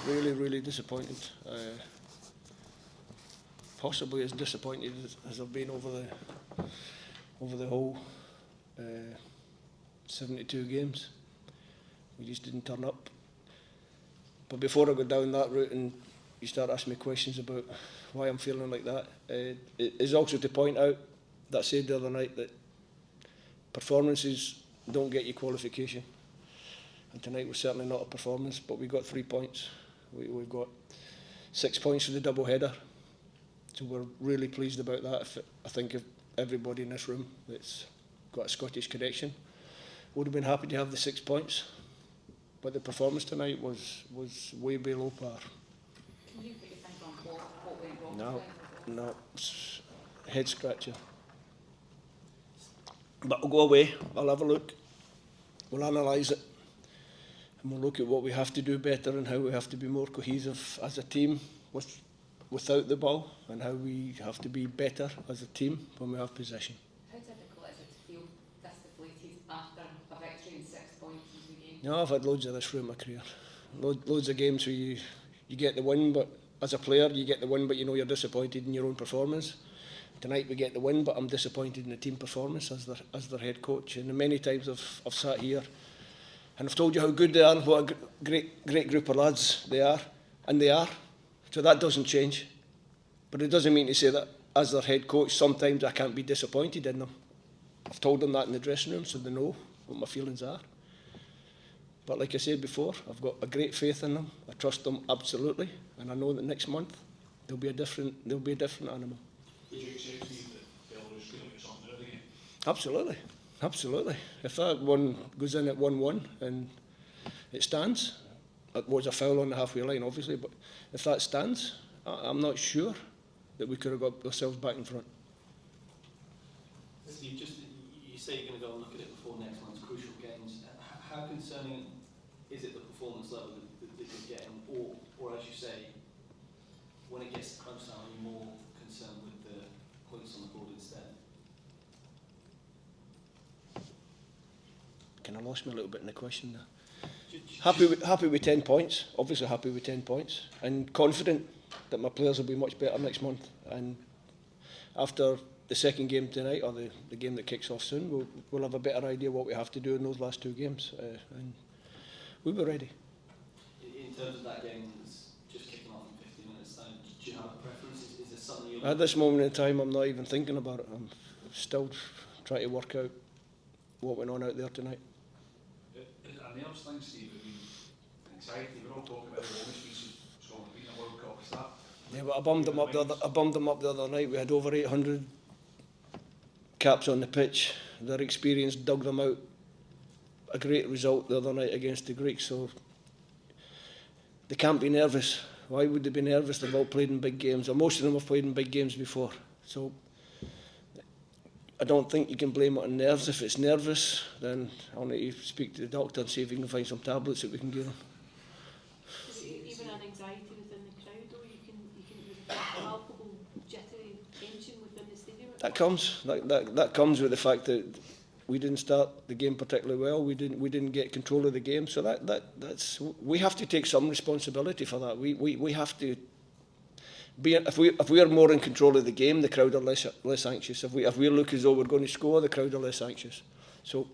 Really disappointed. Possibly as disappointed as I've been over the whole 72 games. We just didn't turn up. But before I go down that route and you start asking me questions about why I'm feeling like that, it is also to point out that I said the other night that performances don't get you qualification. And tonight was certainly not a performance, but we got 3 points. We've got 6 points for the double header. So we're really pleased about that. I think if everybody in this room that's got a Scottish connection would have been happy to have the 6 points. But the performance tonight was way below par. Can you put your finger on what went wrong? No, it's head scratcher. But I'll go away, I'll have a look, we'll analyse it, and we'll look at what we have to do better and how we have to be more cohesive as a team without the ball, and how we have to be better as a team when we have possession. How difficult is it to feel this deflated after a victory and 6 points in the game? No, I've had loads of this throughout my career. Loads of games where you get the win, but as a player you get the win, but you know you're disappointed in your own performance. Tonight we get the win, but I'm disappointed in the team performance as their head coach. And many times I've sat here and I've told you how good they are and what a great group of lads they are, and they are. So that doesn't change. But it doesn't mean to say that as their head coach, sometimes I can't be disappointed in them. I've told them that in the dressing room, so they know what my feelings are. But like I said before, I've got a great faith in them. I trust them absolutely, and I know that next month they'll be a different animal. Would you accept that Belarus could get something out of the game? Absolutely. If that one goes in at 1-1 and it stands, it was a foul on the halfway line, obviously, but if that stands, I'm not sure that we could have got ourselves back in front. You say you're going to go and look at it before next month's crucial games. How concerning is it the performance level that you're getting, or as you say, when it gets to crunch time, are you more concerned with the points on the board instead? Kind of lost me a little bit in the question there. Happy with 10 points, obviously happy with 10 points, and confident that my players will be much better next month. And after the second game tonight, or the game that kicks off soon, we'll have a better idea what we have to do in those last 2 games, and we'll be ready. In terms of that game that's just kicking off in 15 minutes time, do you have a preference? Is there something you're... At this moment in time, I'm not even thinking about it. I'm still trying to work out what went on out there tonight. Are nerves things, Steve? I mean, anxiety, we're all talking about the longest piece of Scotland being a World Cup. Is that... Yeah, but I bummed them up the other night. We had over 800 caps on the pitch. Their experience dug them out a great result the other night against the Greeks. So they can't be nervous. Why would they be nervous? They've all played in big games, or most of them have played in big games before. So I don't think you can blame it on nerves. If it's nervous, then I'll need to speak to the doctor and see if we can find some tablets that we can give them. Is it even an anxiety within the crowd, though? You can there's a palpable jittery tension within the stadium. That comes with the fact that we didn't start the game particularly well. We didn't get control of the game. So that's we have to take some responsibility for that. We have to be, if we are more in control of the game, the crowd are less anxious. If we look as though we're going to score, the crowd are less anxious. So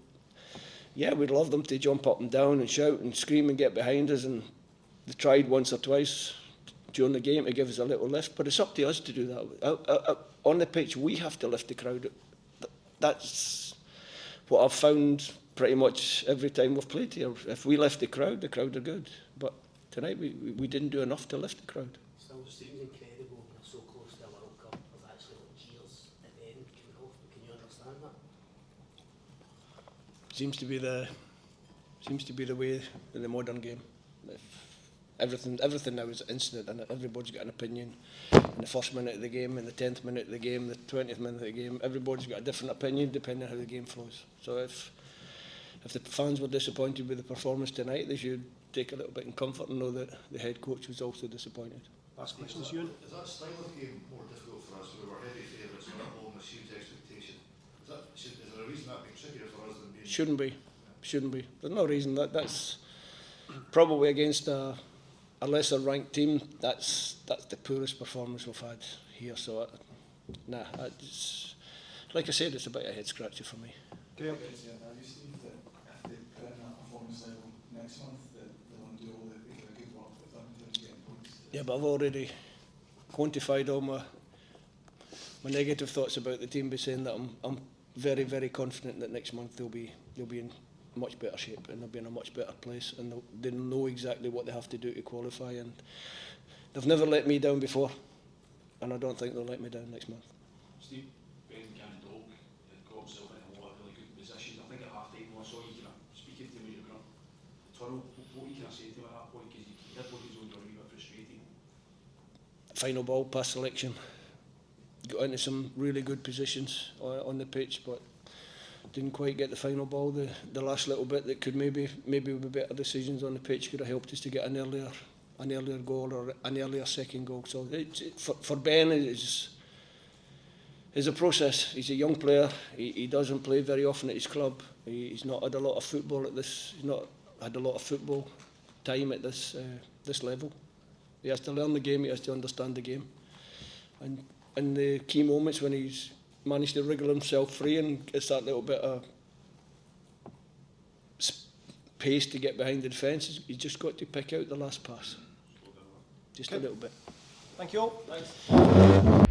yeah, we'd love them to jump up and down and shout and scream and get behind us, and they tried once or twice during the game to give us a little lift, but it's up to us to do that. On the pitch, we have to lift the crowd. That's what I've found pretty much every time we've played here. If we lift the crowd are good. But tonight we didn't do enough to lift the crowd. Still seems incredible when we're so close to a World Cup. There's actually like cheers at the end coming off. Can you understand that? Seems to be the way in the modern game. Everything now is instant, and everybody's got an opinion. In the first minute of the game, in the 10th minute of the game, the 20th minute of the game, everybody's got a different opinion depending on how the game flows. So if the fans were disappointed with the performance tonight, they should take a little bit in comfort and know that the head coach was also disappointed. Last question, Ewan. Is that style of game more difficult for us? We were heavy favourites, we're not holding a huge expectation. Is there a reason that being trickier for us than being... Shouldn't be. There's no reason. That's probably against a a lesser ranked team, that's the poorest performance we've had here. So, it's, like I said, it's a bit of a head scratcher for me. Graham? Have you seen that if they put in that performance level next month, that they'll undo all the good work they've done in terms of getting points? Yeah, but I've already quantified all my negative thoughts about the team by saying that I'm very, very confident that next month they'll be in much better shape and they'll be in a much better place, and they'll know exactly what they have to do to qualify, and they've never let me down before, and I don't think they'll let me down next month. Steve, Ben Dog had got himself in a lot of really good positions. I think at half time I saw you kind of speaking to him when you were the tunnel. What you kind of say to him at that point, because he did look as though you were a wee bit frustrated. Final ball, pass selection, got into some really good positions on the pitch, but didn't quite get the final ball. The last little bit that could maybe with better decisions on the pitch could have helped us to get an earlier goal or an earlier second goal. So for Ben, it's a process. He's a young player. He doesn't play very often at his club. He's not had a lot of football at this. He's not had a lot of football time at this level. He has to learn the game. He has to understand the game. And in the key moments when he's managed to wriggle himself free and gets that little bit of pace to get behind the defence, he's just got to pick out the last pass. Just a little bit. Thank you all. Thanks.